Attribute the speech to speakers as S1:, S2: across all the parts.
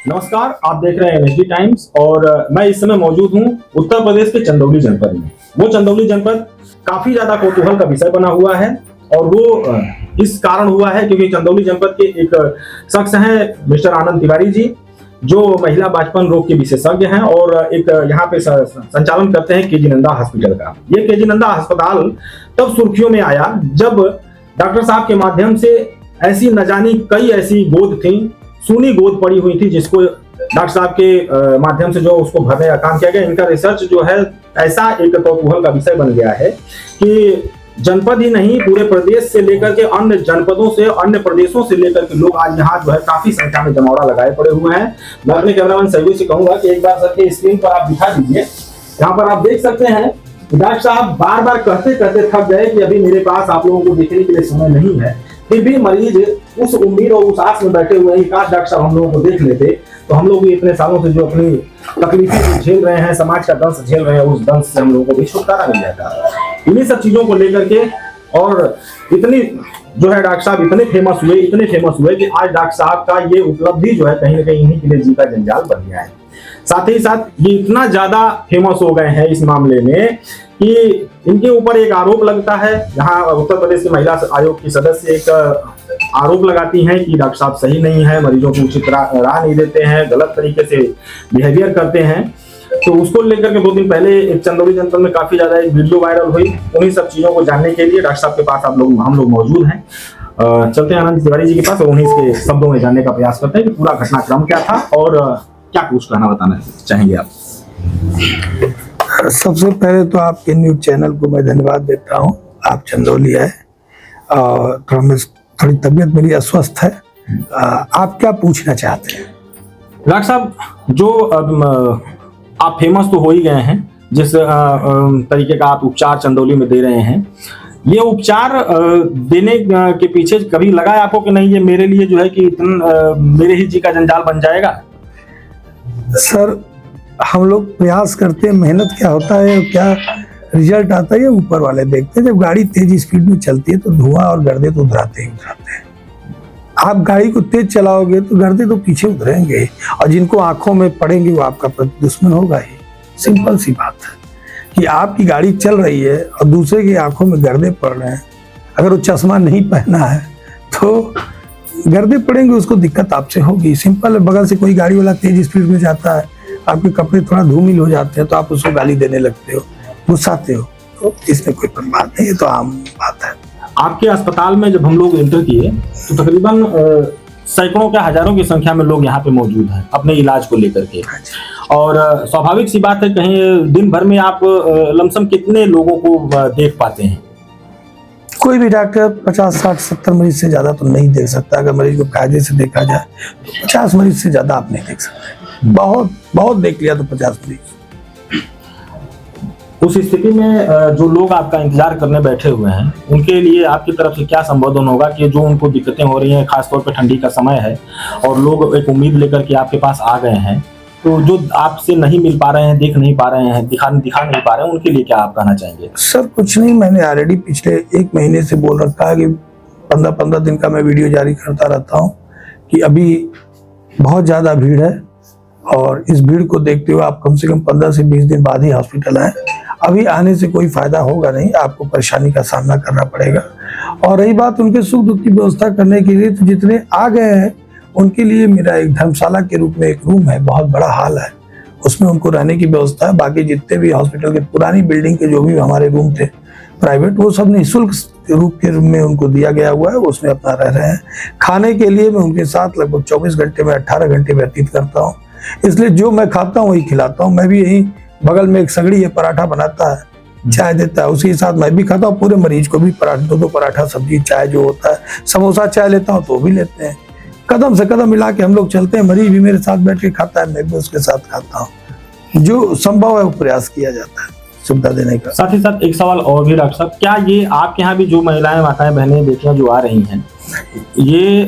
S1: नमस्कार, आप देख रहे हैं एनएसडी टाइम्स और मैं इस समय मौजूद हूं उत्तर प्रदेश के चंदौली जनपद में। वो चंदौली जनपद काफी ज्यादा कौतूहल का विषय बना हुआ है और वो इस कारण हुआ है क्योंकि चंदौली जनपद के एक शख्स हैं मिस्टर आनंद तिवारी जी, जो महिला बांझपन रोग के विशेषज्ञ हैं और एक यहाँ पे संचालन करते हैं केजी नंदा हॉस्पिटल का। ये केजी नंदा अस्पताल तब सुर्खियों में आया जब डॉक्टर साहब के माध्यम से ऐसी न जानी कई ऐसी गोद थी, सूनी गोद पड़ी हुई थी, जिसको डॉक्टर साहब के माध्यम से जो उसको भरने का काम किया गया। इनका रिसर्च जो है ऐसा एक कौतूहल का विषय बन गया है कि जनपद ही नहीं पूरे प्रदेश से लेकर के अन्य जनपदों से, अन्य प्रदेशों से लेकर के लोग आज यहाँ जो है काफी संख्या में जमावड़ा लगाए पड़े हुए हैं। मैं अपने कैमरामैन सहयोगी से कहूंगा कि एक बार सर के स्क्रीन पर आप दिखा दीजिए। यहाँ पर आप देख सकते हैं डॉक्टर साहब बार बार कहते कहते थक गए कि अभी मेरे पास आप लोगों को देखने के लिए समय नहीं है, फिर भी मरीज उस उम्मीद और उस आस में बैठे हुए हैं कि काश डॉक्टर साहब हम लोगों को देख लेते तो हम लोग भी इतने सालों से जो अपनी तकलीफें झेल रहे हैं, समाज का दंश झेल रहे हैं, उस दंश से हम लोगों को भी छुटकारा मिल जाता। इन्हीं सब चीजों को लेकर के और इतनी जो है डॉक्टर साहब इतने फेमस हुए कि आज डॉक्टर साहब का ये उपलब्धि जो है कहीं ना कहीं इन्हीं के लिए जी का जंजाल बन गया है। साथ ही साथ ये इतना ज्यादा फेमस हो गए हैं इस मामले में कि इनके ऊपर एक आरोप लगता है। यहाँ उत्तर प्रदेश की महिला आयोग की सदस्य एक आरोप लगाती हैं कि डॉक्टर साहब सही नहीं है, मरीजों को उचित राह नहीं देते हैं, गलत तरीके से बिहेवियर करते हैं। तो उसको लेकर के 2 दिन पहले एक चंदौली जनपद में काफी ज्यादा एक वीडियो वायरल हुई। उन्हीं सब चीजों को जानने के लिए डॉक्टर साहब के पास हम लोग मौजूद हैं। चलते हैं आनंद तिवारी जी के पास और उन्हीं के शब्दों में जानने का प्रयास करते हैं कि पूरा घटनाक्रम क्या था और क्या कुछ कहना बताना चाहेंगे आप।
S2: सबसे पहले तो आपके न्यूज चैनल को मैं धन्यवाद देता हूं। आप चंदौली है और थोड़ी तबीयत मेरी अस्वस्थ है। आप क्या पूछना चाहते हैं?
S1: डॉक्टर साहब, जो आप फेमस तो हो ही गए हैं, जिस तरीके का आप उपचार चंदौली में दे रहे हैं, ये उपचार देने के पीछे कभी लगा है आपको कि नहीं ये मेरे लिए जो है कि मेरे ही जी का जंजाल बन जाएगा?
S2: सर, हम लोग प्रयास करते हैं, मेहनत क्या होता है और क्या रिजल्ट आता है ये ऊपर वाले देखते हैं। जब गाड़ी तेज स्पीड में चलती है तो धुआं और गर्दे तो उधराते हैं। आप गाड़ी को तेज चलाओगे तो गर्दे तो पीछे उधरेंगे और जिनको आंखों में पड़ेंगे वो आपका दुश्मन होगा ही। सिंपल सी बात है कि आपकी गाड़ी चल रही है और दूसरे की आंखों में गर्दे पड़ रहे हैं, अगर वो चश्मा नहीं पहना है तो गर्दे पड़ेंगे, उसको दिक्कत आपसे होगी। सिंपल है, बगल से कोई गाड़ी वाला तेज स्पीड में जाता है, आपके कपड़े थोड़ा धूमिल हो जाते हैं तो आप उसको गाली देने लगते हो, गुस्साते हो, तो इसमें कोई बात नहीं, ये तो आम बात है।
S1: आपके अस्पताल में जब हम लोग एंटर किए तो तकरीबन सैकड़ों के हजारों की संख्या में लोग यहाँ पे मौजूद हैं अपने इलाज को लेकर के, और स्वाभाविक सी बात है कहीं दिन भर में आप लमसम कितने लोगों को देख पाते हैं?
S2: कोई भी डॉक्टर 50, 60, 70 मरीज से ज्यादा तो नहीं देख सकता। अगर मरीज को कायदे से देखा जाए तो 50 मरीज से ज्यादा आप नहीं देख सकते। बहुत देख लिया तो 50 मरीज।
S1: उस स्थिति में जो लोग आपका इंतजार करने बैठे हुए हैं उनके लिए आपकी तरफ से क्या संबोधन होगा कि जो उनको दिक्कतें हो रही हैं, खासतौर पर ठंडी का समय है और लोग एक उम्मीद लेकर के आपके पास आ गए हैं, तो जो आपसे नहीं मिल पा रहे हैं, देख नहीं पा रहे हैं, दिखा नहीं पा रहे हैं, उनके लिए क्या आप कहना चाहेंगे?
S2: सर कुछ नहीं, मैंने ऑलरेडी पिछले 1 महीने से बोल रखा है कि 15-15 दिन का मैं वीडियो जारी करता रहता हूँ कि अभी बहुत ज्यादा भीड़ है और इस भीड़ को देखते हुए आप कम से कम 15 से 20 दिन बाद ही हॉस्पिटल आए। अभी आने से कोई फायदा होगा नहीं, आपको परेशानी का सामना करना पड़ेगा। और रही बात उनके सुख दुख की व्यवस्था करने के लिए, तो जितने आ गए हैं उनके लिए मेरा एक धर्मशाला के रूप में एक रूम है, बहुत बड़ा हॉल है, उसमें उनको रहने की व्यवस्था है। बाकी जितने भी हॉस्पिटल के पुरानी बिल्डिंग के जो भी हमारे रूम थे प्राइवेट, वो सब निःशुल्क रूप के रूम में उनको दिया गया हुआ है, उसमें अपना रह रहे हैं। खाने के लिए मैं उनके साथ लगभग 24 घंटे में 18 घंटे व्यतीत करता हूँ, इसलिए जो मैं खाता हूँ वही खिलाता हूँ। मैं भी यही बगल में एक सगड़ी है, पराठा बनाता है, चाय देता है, उसी के साथ मैं भी खाता हूँ। पूरे मरीज को भी पराठा, 2 पराठा, सब्जी, चाय जो होता है, समोसा चाय लेता हूँ तो वो भी लेते हैं। कदम से कदम मिला के हम लोग चलते हैं। मरीज भी मेरे साथ बैठ के खाता है, मैं भी उसके साथ खाता हूँ। जो संभव है वो प्रयास किया जाता है सुविधा देने का।
S1: साथ ही साथ एक सवाल और भी डॉक्टर साहब, क्या ये आपके यहाँ भी जो महिलाएं, माताएं, बहनें, बेटियां जो आ रही हैं, ये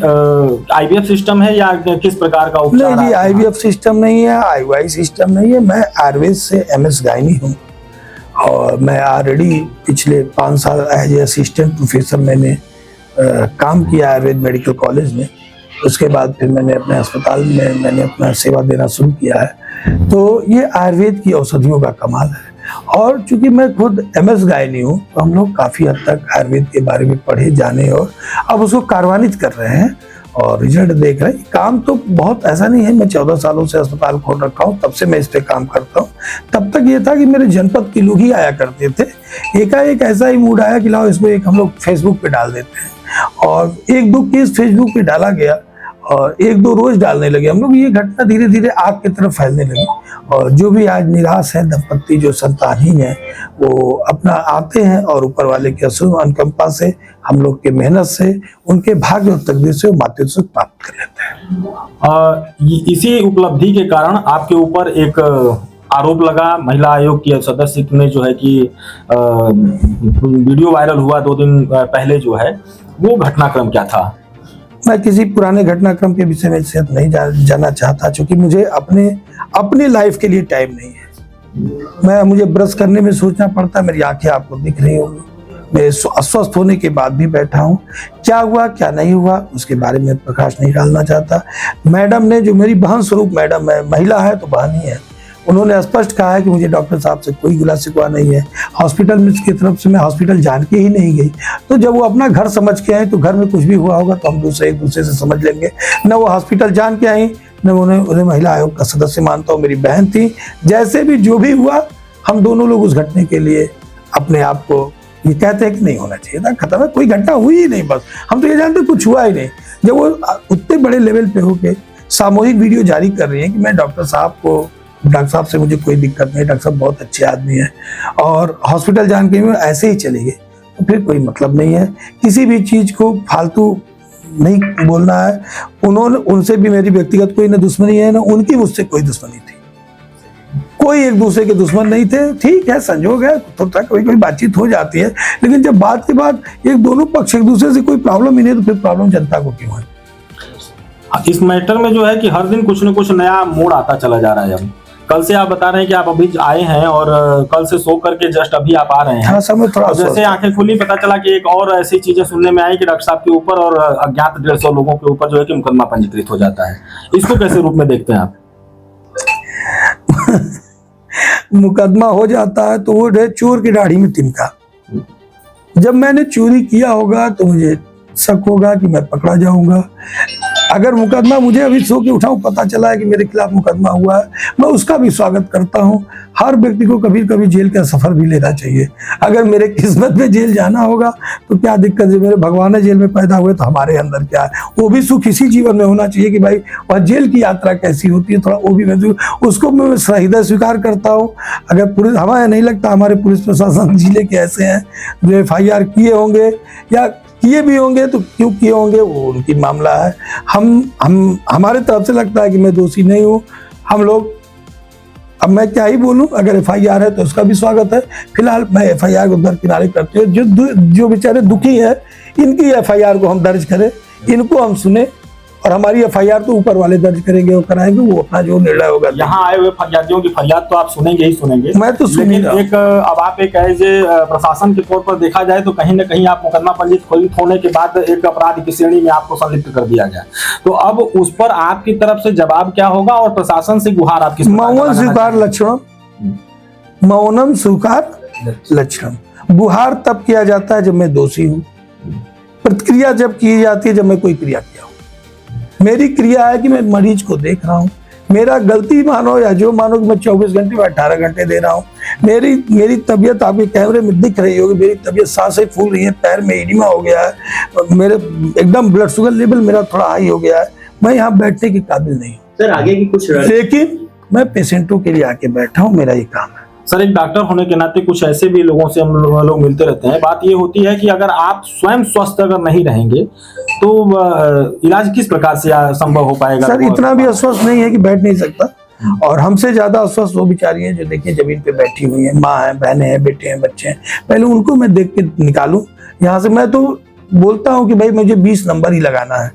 S1: आईवीएफ सिस्टम है या किस प्रकार का उपचार?
S2: नहीं जी, आईवीएफ सिस्टम नहीं है, आईवाई सिस्टम नहीं है। मैं आयुर्वेद से एमएस गायनी हूँ और मैं ऑलरेडी पिछले 5 साल एज ए असिस्टेंट प्रोफेसर मैंने काम किया आयुर्वेद मेडिकल कॉलेज में। उसके बाद फिर मैंने अपने अस्पताल में मैंने अपना सेवा देना शुरू किया है। तो ये आयुर्वेद की औषधियों का कमाल है। और चूंकि मैं खुद MS गायनी हूँ, तो हम लोग काफ़ी हद तक आयुर्वेद के बारे में पढ़े जाने और अब उसको कार्यान्वित कर रहे हैं और रिजल्ट देख रहे हैं। काम तो बहुत ऐसा नहीं है, मैं 14 सालों से अस्पताल खोल रखा हूँ, तब से मैं इस पे काम करता हूँ। तब तक ये था कि मेरे जनपद के लोग ही आया करते थे। एकाएक ऐसा ही मूड आया कि लाओ इसको एक हम लोग फेसबुक पे डाल देते हैं, और 1-2 केस फेसबुक पे डाला गया और 1-2 रोज डालने लगे हम लोग। ये घटना धीरे धीरे आग की तरफ फैलने लगी, और जो भी आज निराश है दंपत्ति, जो संतानहीन है, वो अपना आते हैं और ऊपर वाले के असूल अनुकंपा से, हम लोग के मेहनत से, उनके भाग्य और तकदीर से मातृत्व सुख प्राप्त कर लेते हैं।
S1: इसी उपलब्धि के कारण आपके ऊपर एक आरोप लगा। महिला आयोग की सदस्य ने जो है कि वीडियो वायरल हुआ 2 दिन पहले, जो है वो घटनाक्रम क्या था?
S2: मैं किसी पुराने घटनाक्रम के विषय में शायद नहीं जानना चाहता, क्योंकि मुझे अपनी लाइफ के लिए टाइम नहीं है। मुझे ब्रश करने में सोचना पड़ता है, मेरी आंखें आपको दिख रही होंगी, मैं अस्वस्थ होने के बाद भी बैठा हूँ। क्या हुआ क्या नहीं हुआ उसके बारे में प्रकाश नहीं डालना चाहता। मैडम ने, जो मेरी बहन स्वरूप मैडम है, महिला है तो बहन ही है, उन्होंने स्पष्ट कहा है कि मुझे डॉक्टर साहब से कोई गिला शिकवा नहीं है। हॉस्पिटल में की तरफ से मैं हॉस्पिटल जान के ही नहीं गई। तो जब वो अपना घर समझ के आए, तो घर में कुछ भी हुआ होगा तो हम एक दूसरे से समझ लेंगे। न वो हॉस्पिटल जान के आई, न उन्हें महिला आयोग का सदस्य मानता हूँ, मेरी बहन थी। जैसे भी जो भी हुआ, हम दोनों लोग उस घटने के लिए अपने आप को ये कहते हैं कि नहीं होना चाहिए था, खत्म है, कोई घटना हुई ही नहीं। बस हम तो ये जानते कुछ हुआ ही नहीं। जब वो उतने बड़े लेवल पे होके सामूहिक वीडियो जारी कर रही है कि मैं डॉक्टर साहब से मुझे कोई दिक्कत नहीं, डॉक्टर साहब बहुत अच्छे आदमी है, और हॉस्पिटल जान के भी ऐसे ही चले गए, तो फिर कोई मतलब नहीं है। किसी भी चीज को फालतू नहीं बोलना है। उनसे भी मेरी व्यक्तिगत कोई न दुश्मनी है, न उनकी मुझसे कोई दुश्मनी थी। कोई एक दूसरे के दुश्मन नहीं थे। ठीक है, संजोग है, तो कोई बातचीत हो जाती है, लेकिन जब बात के बाद एक दोनों पक्ष एक दूसरे से कोई प्रॉब्लम ही नहीं, तो फिर प्रॉब्लम जनता को क्यों है?
S1: इस मैटर में जो है कि हर दिन कुछ न कुछ नया मोड़ आता चला जा रहा है। अब कल से आप बता रहे हैं कि आप अभी आए हैं और कल से सो करके जस्ट अभी आप आ रहे हैं।
S2: हाँ, समय थोड़ा
S1: जैसे आंखें खुली, पता चला कि एक और ऐसी चीजें सुनने में आई कि डॉक्टर साहब के ऊपर और अज्ञात 150 लोगों के ऊपर जो है कि मुकदमा पंजीकृत हो जाता है। इसको कैसे रूप में देखते हैं आप?
S2: मुकदमा हो जाता है तो वो चोर की दाढ़ी में तिनका। जब मैंने चोरी किया होगा तो मुझे शक होगा कि मैं पकड़ा जाऊंगा। अगर मुकदमा मुझे अभी सो के उठाऊं, पता चला है कि मेरे खिलाफ मुकदमा हुआ है, मैं उसका भी स्वागत करता हूं। हर व्यक्ति को कभी कभी जेल का सफर भी लेना चाहिए। अगर मेरे किस्मत में जेल जाना होगा तो क्या दिक्कत है? मेरे भगवान जेल में पैदा हुए तो हमारे अंदर क्या है? वो भी सुख इसी जीवन में होना चाहिए कि भाई वह जेल की यात्रा कैसी होती है, थोड़ा वो भी मैं उसको मैं हृदय स्वीकार करता हूँ। अगर पुलिस, हमें नहीं लगता हमारे पुलिस प्रशासन जिले के ऐसे हैं जो FIR किए होंगे, या किए भी होंगे तो क्यों किए होंगे वो उनकी मामला है। हम हमारे तरफ से लगता है कि मैं दोषी नहीं हूँ। हम लोग, अब मैं क्या ही बोलूं, अगर FIR है तो उसका भी स्वागत है। फिलहाल मैं FIR को दरकिनारे करते हुए जो बेचारे दुखी है, इनकी FIR को हम दर्ज करें, इनको हम सुने, और हमारी FIR तो ऊपर वाले दर्ज करेंगे, वो कराएंगे, वो अपना जो निर्णय होगा।
S1: यहाँ आए हुए फरियादियों की फरियाद तो आप सुनेंगे ही सुनेंगे।
S2: मैं तो सुन ही रहा हूं।
S1: अब आप एक एज प्रशासन के तौर पर देखा जाए तो कहीं न कहीं आप मुकदमा पंजीकृत होने के बाद एक अपराध की श्रेणी में आपको संलिप्त कर दिया गया। तो अब उस पर आपकी तरफ से जवाब क्या होगा, और प्रशासन से गुहार आपकी?
S2: मौनम स्वीकार लक्षणम, मौनम स्वीकार लक्षणम। गुहार तब किया जाता है जब मैं दोषी हूँ, प्रतिक्रिया जब की जाती है जब मैं कोई क्रिया किया हूँ। मेरी क्रिया है कि मैं मरीज को देख रहा हूँ। मेरा गलती मानो या जो मानो कि मैं 24 घंटे में 18 घंटे दे रहा हूँ। मेरी तबीयत आपके कैमरे में दिख रही होगी, मेरी तबीयत सांसें फूल रही है, पैर में एडिमा हो गया है, मेरे एकदम ब्लड शुगर लेवल मेरा थोड़ा हाई हो गया है। मैं यहाँ बैठने के काबिल नहीं हूँ
S3: सर, आगे की कुछ,
S2: लेकिन मैं पेशेंटों के लिए आके बैठा हूँ, मेरा ये काम है।
S1: सर, एक डॉक्टर होने के नाते कुछ ऐसे भी लोगों से हम लोग मिलते रहते हैं। बात ये होती है कि अगर आप स्वयं स्वस्थ अगर नहीं रहेंगे तो इलाज किस प्रकार से संभव हो पाएगा?
S2: सर, इतना भी अस्वस्थ नहीं है कि बैठ नहीं सकता, और हमसे ज्यादा अस्वस्थ वो बेचारी है जो देखिए जमीन पे बैठी हुई है, माँ है, बहनें हैं, बेटे हैं, बच्चे हैं। पहले उनको मैं देख के निकालूं यहाँ से। मैं तो बोलता हूँ कि भाई मुझे 20 नंबर ही लगाना है,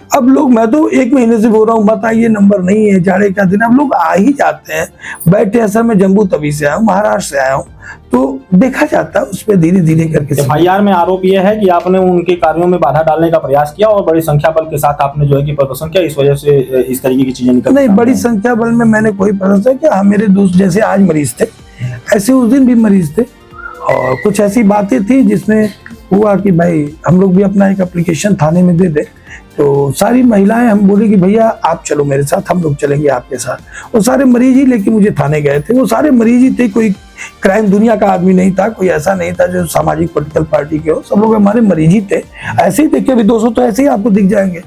S2: अब लोग, मैं तो 1 महीने से बोल रहा हूँ मत आइए, नंबर नहीं है, जाड़े का दिन, अब लोग आ ही जाते हैं, बैठे हैं। सर मैं जम्मू तवी से आया हूँ, महाराष्ट्र से आया हूँ, तो देखा जाता है उस पर धीरे धीरे करके।
S1: FIR में आरोप यह है कि आपने उनके कार्यों में बाधा डालने का प्रयास किया और बड़ी संख्या बल के साथ आपने जो है कि प्रदर्शन किया, इस वजह से इस तरीके की चीजें निकल
S2: नहीं, बड़ी संख्या बल में मैंने कोई प्रदर्शन किया। मेरे दोस्त जैसे आज मरीज थे, ऐसे उस दिन भी मरीज थे, और कुछ ऐसी बातें थी जिसमें हुआ कि भाई हम लोग भी अपना एक एप्लीकेशन थाने में दे दे, तो सारी महिलाएं हम बोले कि भैया आप चलो मेरे साथ, हम लोग चलेंगे आपके साथ। वो सारे मरीज ही लेके मुझे थाने गए थे, वो सारे मरीज ही थे, कोई क्राइम दुनिया का आदमी नहीं था, कोई ऐसा नहीं था जो सामाजिक पॉलिटिकल पार्टी के हो, सब लोग हमारे मरीज ही थे। ऐसे ही देखिए, अभी 200 तो ऐसे ही आपको दिख जाएंगे,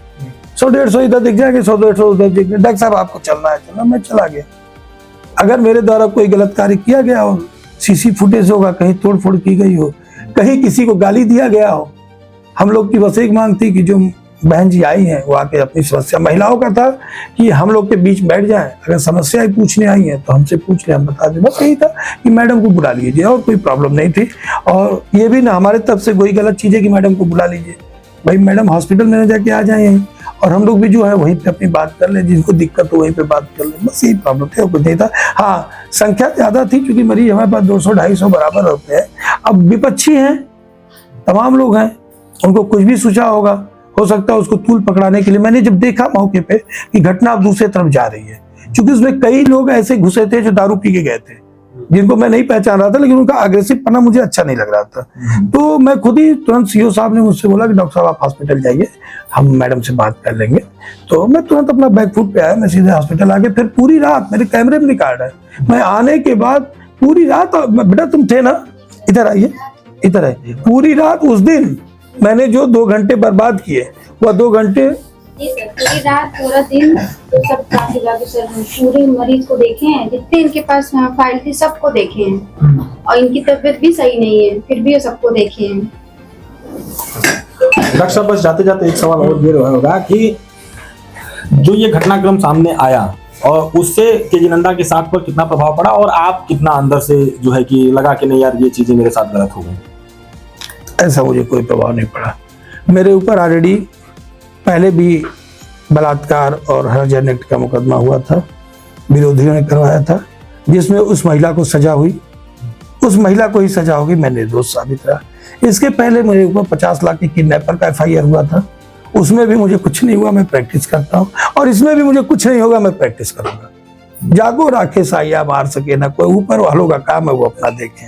S2: 100-150 इधर दिख जाएंगे, 100-150 उधर दिख जाएंगे। डॉक्टर साहब आपको चलना है, चलना, मैं चला गया। अगर मेरे द्वारा कोई गलत कार्य किया गया हो, सीसी फुटेज होगा, कहीं तोड़ फोड़ की गई हो, कहीं किसी को गाली दिया गया हो, हम लोग की बस एक मांग थी कि जो बहन जी आई हैं वो आके अपनी समस्या, महिलाओं का था कि हम लोग के बीच बैठ जाएं, अगर समस्याएं पूछने आई हैं तो हमसे पूछ लें, हम बता दें। बस यही था कि मैडम को बुला लीजिए, और कोई प्रॉब्लम नहीं थी। और ये भी ना हमारे तरफ से कोई गलत चीज़ है कि मैडम को बुला लीजिए, भाई मैडम हॉस्पिटल में जाके आ जाए यहीं, और हम लोग भी जो है वहीं पे अपनी बात कर लें, जिनको दिक्कत हो वहीं पे बात कर लें, बस यही प्रॉब्लम थी और कुछ नहीं था। हाँ, संख्या ज़्यादा थी क्योंकि मरीज हमारे पास 200-250 बराबर होते हैं। अब विपक्षी हैं, तमाम लोग हैं, उनको कुछ भी सोचा होगा, हो सकता है उसको तूल पकड़ाने के लिए। मैंने जब देखा मौके पे कि घटना अब दूसरे तरफ जा रही है, क्योंकि उसमें कई लोग ऐसे घुसे थे जो दारू पी के गए थे, जिनको मैं नहीं पहचान रहा था, लेकिन उनका अग्रेसिव पना मुझे अच्छा नहीं लग रहा था। तो मैं खुद ही तुरंत सीओ साहब ने मुझसे बोला कि डॉक्टर साहब आप हॉस्पिटल जाइए, हम मैडम से बात कर लेंगे। तो मैं तुरंत अपना बैक फुट पे आया, मैं सीधे हॉस्पिटल आ गया। फिर पूरी रात मेरे कैमरे में रिकॉर्ड है, मैं आने के बाद पूरी रात, बेटा तुम थे ना, इधर आइए, इधर आइए, पूरी रात उस दिन मैंने जो 2 घंटे बर्बाद किए, वह 2 घंटे
S3: जी सर, पूरी रात पूरा दिन सब काफी बाकी सर, पूरे मरीज को देखे हैं, जितने इनके पास फाइल थी सबको देखे हैं, और इनकी तबीयत भी सही नहीं है, फिर भी सबको देखे हैं।
S1: डॉक्टर साहब बस जाते जाते एक सवाल और ये होगा कि जो ये घटनाक्रम सामने आया और उससे केजी नंदा के साथ पर कितना प्रभाव पड़ा, और आप कितना अंदर से जो है कि लगा कि नहीं यार ये चीजें मेरे साथ गलत हो गई?
S2: ऐसा मुझे कोई प्रभाव नहीं पड़ा। मेरे ऊपर ऑलरेडी पहले भी बलात्कार और हत्या एक्ट का मुकदमा हुआ था, विरोधियों ने करवाया था, जिसमें उस महिला को सजा हुई, उस महिला को ही सजा होगी, मैं निर्दोष साबित रहा। इसके पहले मेरे ऊपर 50 लाख की किडनैपर का FIR हुआ था, उसमें भी मुझे कुछ नहीं हुआ, मैं प्रैक्टिस करता हूँ, और इसमें भी मुझे कुछ नहीं होगा, मैं प्रैक्टिस करूंगा। जागो राखे साया मार सके ना कोई, ऊपर वालों का काम है वो अपना देखें।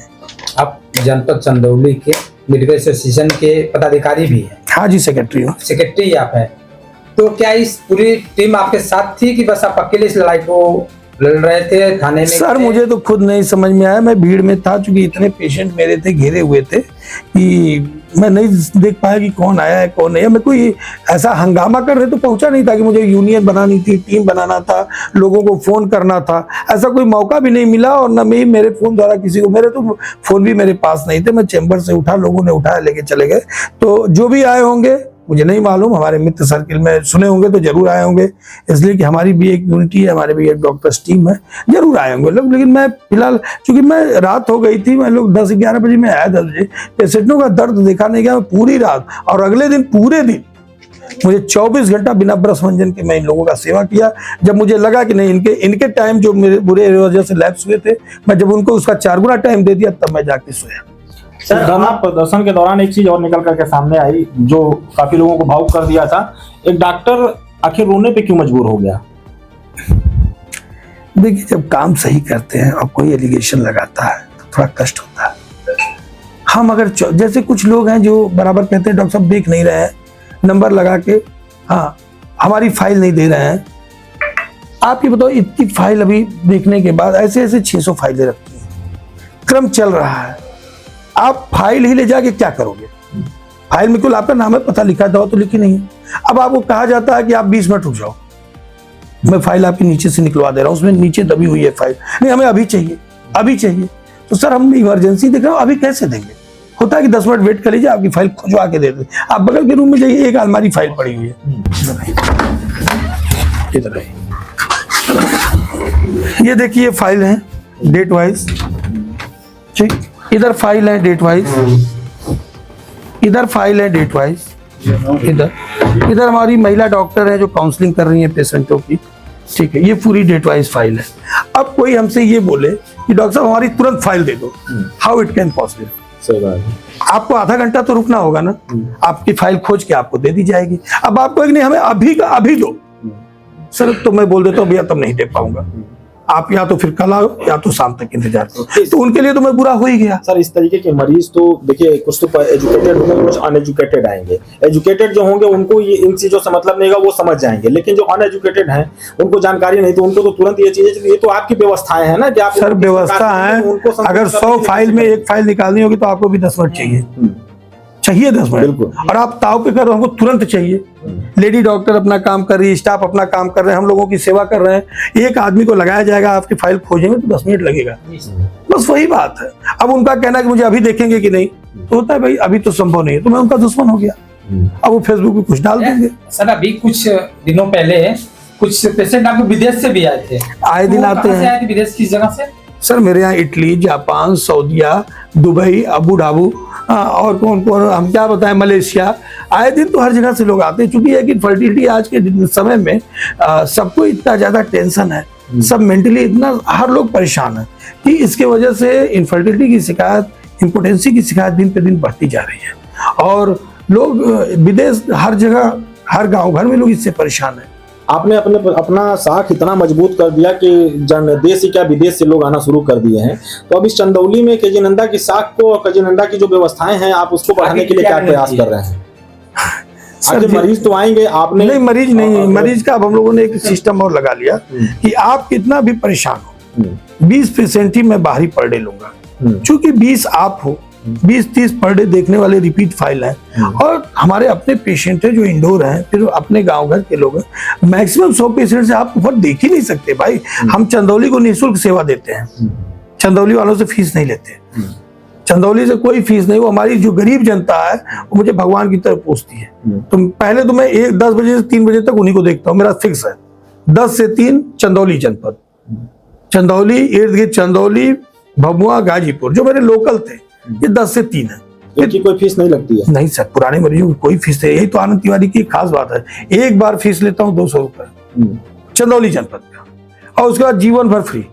S4: आप जनपद चंदौली के मिडवे एसोसिएशन के पदाधिकारी भी हैं?
S2: हाँ जी, सेक्रेटरी हूँ।
S4: सेक्रेटरी आप हैं, तो क्या इस पूरी टीम आपके साथ थी कि बस आप अकेले इस लड़ाई को लड़ रहे थे थाने में?
S2: सर मुझे तो खुद नहीं समझ में आया, मैं भीड़ में था, चूंकि इतने पेशेंट मेरे थे, घेरे हुए थे, कि मैं नहीं देख पाया कि कौन आया है कौन नहीं है। मैं कोई ऐसा हंगामा कर रहे तो पहुंचा नहीं था कि मुझे यूनियन बनानी थी, टीम बनाना था, लोगों को फोन करना था, ऐसा कोई मौका भी नहीं मिला। और न मैं मेरे फोन द्वारा किसी को, मेरे तो फोन भी मेरे पास नहीं थे, मैं चैम्बर से उठा, लोगों ने उठाया, लेके चले गए। तो जो भी आए होंगे मुझे नहीं मालूम, हमारे मित्र सर्किल में सुने होंगे तो जरूर आए होंगे, इसलिए कि हमारी भी एक यूनिटी है, हमारे भी एक डॉक्टर्स टीम है, जरूर आए होंगे लोग। लेकिन मैं फिलहाल, चूंकि मैं रात हो गई थी, मैं लोग 10-11 बजे में आया, 10 बजे पेशेंटों का दर्द देखा नहीं गया, मैं पूरी रात, और अगले दिन पूरे दिन मुझे 24 घंटा बिना ब्रश मंजन के मैं इन लोगों का सेवा किया। जब मुझे लगा कि नहीं, इनके टाइम जो मेरे बुरे वजह से लैप्स हुए थे, मैं जब उनको उसका 4 गुना टाइम दे दिया, तब मैं जाके सोया।
S1: सर, धरना प्रदर्शन के दौरान एक चीज और निकल करके सामने आई जो काफी लोगों को भावुक कर दिया था। एक डॉक्टर आखिर रोने पे क्यों मजबूर हो गया?
S2: देखिए, जब काम सही करते हैं और कोई एलिगेशन लगाता है तो थोड़ा कष्ट होता है। हम अगर जैसे कुछ लोग हैं जो बराबर कहते हैं डॉक्टर साहब देख नहीं रहे हैं, नंबर लगा के, हाँ हमारी फाइल नहीं दे रहे हैं। आप ये बताओ, इतनी फाइल अभी देखने के बाद ऐसे 600 फाइलें रखती हैं, क्रम चल रहा है, आप फाइल ही ले जाके क्या करोगे? फाइल में कुल आपका नाम है, पता लिखा था तो लिखी नहीं है। अब आपको कहा जाता है कि आप 20 मिनट रुक जाओ, मैं फाइल आपके नीचे से निकलवा दे रहा हूं, उसमें नीचे दबी हुई है फाइल, नहीं हमें अभी चाहिए, अभी चाहिए। तो सर हम इमरजेंसी देख रहे हो, अभी कैसे देंगे? होता है कि 10 मिनट वेट कर लीजिए, आपकी फाइल खुजवा के दे देते। आप बगल के रूम में जाइए, एक अलमारी फाइल पड़ी हुई है, इधर आइए, ये देखिए फाइल है डेट वाइज, ठीक, इधर फाइल है डेट वाइज, इधर फाइल है डेट वाइज, इधर हमारी महिला डॉक्टर है जो काउंसलिंग कर रही है पेशेंटों की। ठीक है, ये पूरी डेट वाइज फाइल है। अब कोई हमसे ये बोले कि डॉक्टर साहब हमारी तुरंत फाइल दे दो, हाउ इट कैन पॉसिबल।
S1: सही बात है।
S2: आपको आधा घंटा तो रुकना होगा ना, आपकी फाइल खोज के आपको दे दी जाएगी। अब आपको एक नहीं, हमें अभी का अभी दो सर, तो मैं बोल देता हूँ भैया तब नहीं दे पाऊंगा, आप या तो फिर कल आओ या तो शाम तक इंतजार करो। तो उनके लिए तो मैं बुरा हो ही गया।
S1: सर इस तरीके के मरीज तो देखिए, कुछ तो एजुकेटेड होंगे, कुछ अनएजुकेटेड आएंगे। एजुकेटेड जो होंगे उनको ये इन चीजों से मतलब नहीं होगा, वो समझ जाएंगे, लेकिन जो अनएजुकेटेड हैं उनको जानकारी नहीं, तो उनको तो तुरंत ये चीजें, ये तो आपकी व्यवस्थाएं हैं ना कि आप
S2: सर व्यवस्था है, अगर 100 फाइल में एक फाइल निकालनी होगी तो आपको भी 10 मिनट चाहिए 10 मिनट,
S1: बिल्कुल।
S2: और आप ताव पे करो, हमको तुरंत चाहिए। लेडी डॉक्टर अपना काम कर रही है, स्टाफ अपना काम कर रहे हैं, हम लोगों की सेवा कर रहे हैं। एक आदमी को लगाया जाएगा, आपकी फाइल खोजेंगे तो 10 मिनट लगेगा, बस वही बात है। अब उनका कहना है कि मुझे अभी देखेंगे कि नहीं, तो होता है भाई अभी तो संभव नहीं है, तो मैं उनका दुश्मन हो गया। अब वो फेसबुक पे कुछ डाल देंगे।
S4: सर अभी कुछ दिनों पहले कुछ पेशेंट आपको विदेश से भी आए थे,
S2: आए दिन आते हैं
S4: विदेश की जगह से।
S2: सर मेरे यहाँ इटली, जापान, सऊदीया, दुबई, अबू धाबी, और कौन कौन, हम क्या बताएं, मलेशिया, आए दिन तो हर जगह से लोग आते हैं। चूंकि है कि फर्टिलिटी आज के समय में सबको इतना ज्यादा टेंशन है, सब मेंटली इतना, हर लोग परेशान है कि इसके वजह से इनफर्टिलिटी की शिकायत, इम्पोर्टेंसी की शिकायत दिन पे दिन बढ़ती जा रही है, और लोग विदेश हर जगह, हर गांव घर में लोग इससे परेशान है।
S1: आपने अपना साख इतना मजबूत कर दिया कि देश ही क्या विदेश से लोग आना शुरू कर दिए हैं। तो अब इस चंदौली में केजी नंदा की साख को और केजी नंदा की जो व्यवस्थाएं हैं, आप उसको बढ़ाने के लिए क्या प्रयास कर रहे हैं? आगे मरीज तो आएंगे, आपने
S2: नहीं, मरीज नहीं है, मरीज का अब हम लोगों ने एक सिस्टम और लगा लिया कि आप कितना भी परेशान हो, 20 पेशेंट ही मैं बाहरी पर डे लूंगा। चूंकि 20 आप हो, 20-30 पर डे देखने वाले रिपीट फाइल हैं, और हमारे अपने पेशेंट हैं जो इंडोर हैं, फिर अपने गांव घर के लोग हैं। मैक्सिमम 100 पेशेंट से आप ऊपर देख ही नहीं सकते भाई। हम चंदौली को निःशुल्क सेवा देते हैं, चंदौली वालों से फीस नहीं लेते, चंदौली से कोई फीस नहीं। वो हमारी जो गरीब जनता है वो मुझे भगवान की तरफ पूछती है। तो पहले तो मैं 10 बजे से 3 बजे तक उन्हीं को देखता हूँ, मेरा फिक्स है 10 से 3 चंदौली जनपद, चंदौली इर्द गिर्द, चंदौली, भभुआ, गाजीपुर जो मेरे लोकल थे, ये 10 से 3 है।
S1: इनकी कोई फीस नहीं लगती है?
S2: नहीं सर, पुराने मरीजों की कोई फीस नहीं। यही तो आनंद तिवारी की खास बात है, एक बार फीस लेता हूँ 200 रुपए चंदौली जनपद का, और उसके बाद जीवन भर फ्री,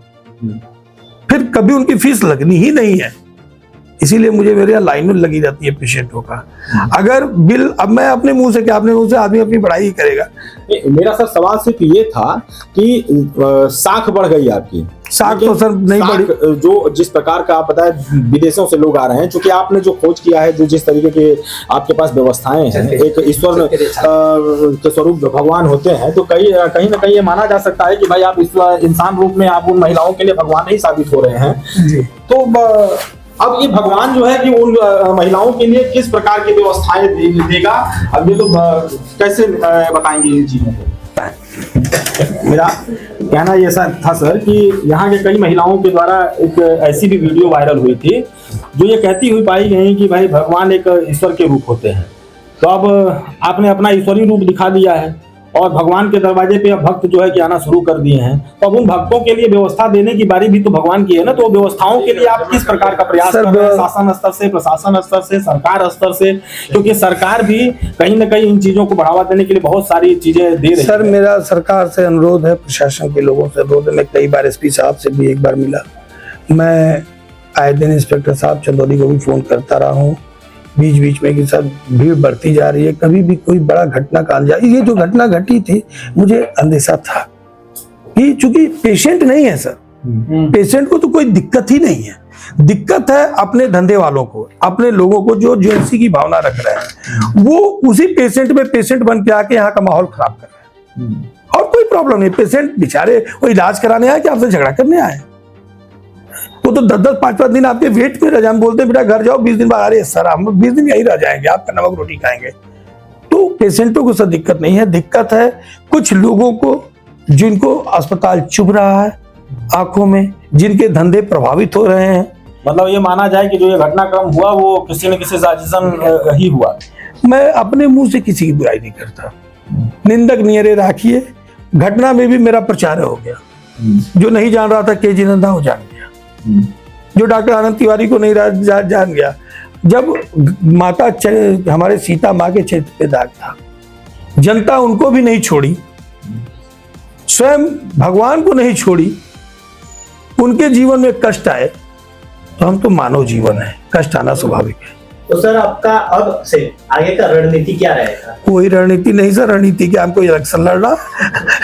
S2: फिर कभी उनकी फीस लगनी ही नहीं है। इसीलिए मुझे मेरे यहाँ लाइन में लगी रहती है पेशेंटों का। अगर बिल, अब मैं अपने मुंह से क्या, अपने मुंह से आदमी अपनी पढ़ाई ही करेगा।
S1: मेरा सर सवाल सिर्फ ये था कि साख बढ़ गई आपकी,
S2: साख तो सर नहीं बढ़ी।
S1: जो जिस प्रकार का आप बताए विदेशों से लोग आ रहे हैं, चूंकि आपने जो खोज किया है, जो जिस तरीके के आपके पास व्यवस्थाएं हैं, एक ईश्वर के स्वरूप भगवान होते हैं, तो कहीं ना कहीं ये माना जा सकता है कि भाई आप इस इंसान रूप में आप उन महिलाओं के लिए भगवान ही साबित हो रहे हैं। तो अब ये भगवान जो है कि उन महिलाओं के लिए किस प्रकार की व्यवस्थाएं देगा, अब ये तो कैसे बताएंगे इन चीजों को? मेरा कहना ये था सर कि यहाँ के कई महिलाओं के द्वारा एक ऐसी भी वीडियो वायरल हुई थी जो ये कहती हुई पाई गई कि भाई भगवान एक ईश्वर के रूप होते हैं। तो अब आपने अपना ईश्वरीय रूप दिखा दिया है, और भगवान के दरवाजे पे अब भक्त जो है कि आना शुरू कर दिए हैं। तो अब उन भक्तों के लिए व्यवस्था देने की बारी भी तो भगवान की है ना। तो व्यवस्थाओं के लिए आप किस प्रकार का प्रयास कर रहे हैं, शासन स्तर से, प्रशासन स्तर से, सरकार स्तर से? क्योंकि सरकार भी कहीं ना कहीं इन चीजों को बढ़ावा देने के लिए बहुत सारी चीजें दे रही है।
S2: सर मेरा सरकार से अनुरोध है, प्रशासन के लोगों से अनुरोध है। मैं कई बार एसपी साहब से भी एक बार मिला, मैं आए दिन इंस्पेक्टर साहब चंदौली को भी फोन करता रहा हूँ बीच बीच में कि सर भीड़ बढ़ती जा रही है, कभी भी कोई बड़ा घटना का अंजाम। ये जो घटना घटी थी मुझे अंदेशा था कि चूंकि पेशेंट नहीं है सर, पेशेंट को तो कोई दिक्कत ही नहीं है, दिक्कत है अपने धंधे वालों को, अपने लोगों को जो जेएनसी की भावना रख रहे हैं, वो उसी पेशेंट में पेशेंट बन के आके यहाँ का माहौल खराब कर रहे हैं। और कोई प्रॉब्लम नहीं, पेशेंट बेचारे वो इलाज कराने आए कि आपसे झगड़ा करने आए। वो तो 10-10, 5-5 दिन आपके वेट में रह जाए, हम बोलते हैं बेटा घर जाओ 20 दिन बाद, अरे सर हम 20 दिन यही रह जाएंगे, आपका नमक रोटी खाएंगे। तो पेशेंटों को सर दिक्कत नहीं है, दिक्कत है कुछ लोगों को जिनको अस्पताल चुभ रहा है आंखों में, जिनके धंधे प्रभावित हो रहे हैं।
S1: मतलब ये माना जाए कि जो ये घटनाक्रम हुआ वो किसी न किसी साजिशन ही हुआ।
S2: मैं अपने मुंह से किसी की बुराई नहीं करता, निंदक नियरे राखिए। घटना में भी मेरा प्रचार हो गया, जो नहीं जान रहा था केजी नंदा वो जान गया, जो डॉक्टर आनंद तिवारी को नहीं जान गया जब हमारे सीता माँ के क्षेत्र पे दाग था, जनता उनको भी नहीं छोड़ी, स्वयं भगवान को नहीं छोड़ी, उनके जीवन में कष्ट आए, तो हम तो मानव जीवन है, कष्ट आना स्वाभाविक है।
S5: तो सर आपका अब से आगे का रणनीति क्या रहेगा?
S2: कोई रणनीति नहीं सर, रणनीति क्या, हमको इलेक्शन लड़ना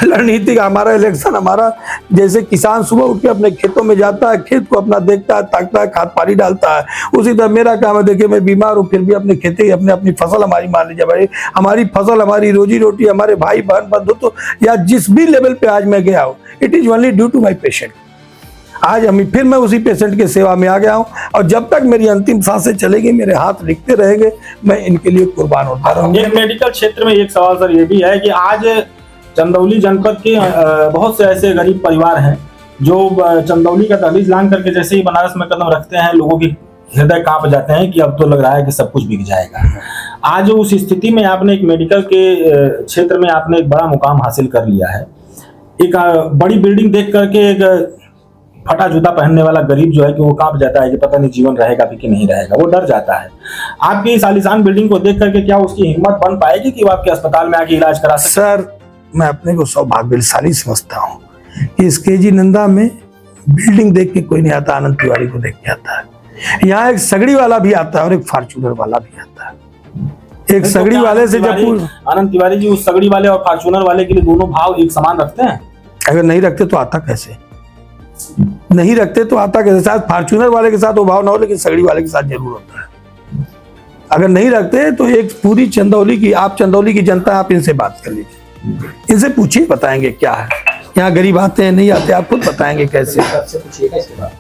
S2: रणनीति का हमारा इलेक्शन, हमारा जैसे किसान सुबह उठ के अपने खेतों में जाता है, खेत को अपना देखता है, ताकता है, खाद पानी डालता है, उसी तरह मेरा काम है। देखिए मैं बीमार हूँ फिर भी अपने खेती अपनी फसल हमारी, मान लीजिए भाई हमारी फसल, हमारी रोजी रोटी, हमारे भाई बहन बंधुत्व या जिस भी लेवल पे आज मैं गया हूँ, it is only due to my patient. आज फिर मैं उसी पेशेंट की सेवा में आ गया हूं, और जब तक मेरी अंतिम सांसें चलेगी, मेरे हाथ लिखते रहेंगे, मैं इनके लिए कुर्बान होता रहूंगा।
S1: एक मेडिकल क्षेत्र में एक सवाल सर ये भी है कि आज चंदौली जनपद के बहुत से ऐसे गरीब परिवार हैं जो चंदौली का दहलीज लांघ करके जैसे ही बनारस में कदम रखते हैं, लोगों की हृदय कांप जाते हैं कि अब तो लग रहा है कि सब कुछ बिक जाएगा। आज उस स्थिति में आपने एक मेडिकल के क्षेत्र में आपने एक बड़ा मुकाम हासिल कर लिया है। एक बड़ी बिल्डिंग देख करके एक फटा जूता पहनने वाला गरीब जो है कि वो कांप जाता है कि पता नहीं जीवन रहेगा भी कि नहीं रहेगा, वो डर जाता है। आपकी इस आलीशान बिल्डिंग को देख करके क्या उसकी हिम्मत बन पाएगी कि वो आपके अस्पताल में आके इलाज करा सके?
S2: सर मैं अपने को सौभाग्यशाली समझता हूँ कि इस केजी नंदा में बिल्डिंग देख के कोई नहीं आता, आनंद तिवारी को देख के आता है। यहाँ एक सगड़ी वाला भी आता है और एक फॉर्च्यूनर वाला भी आता है। एक सगड़ी वाले से जब
S1: आनंद तिवारी जी उस सगड़ी वाले और फॉर्च्यूनर वाले के लिए दोनों भाव एक समान रखते हैं?
S2: अगर नहीं रखते तो आता कैसे? नहीं रखते तो आता कैसे? शायद फॉर्च्यूनर वाले के साथ वो भाव ना हो, लेकिन सगड़ी वाले के साथ जरूर होता है। अगर नहीं रखते तो एक पूरी चंदौली की, आप चंदौली की जनता, आप इनसे बात कर लीजिए, इनसे पूछिए, बताएंगे क्या है। यहाँ गरीब आते हैं नहीं आते, आप खुद बताएंगे कैसे।
S5: सबसे पूछिएगा इसके बाद।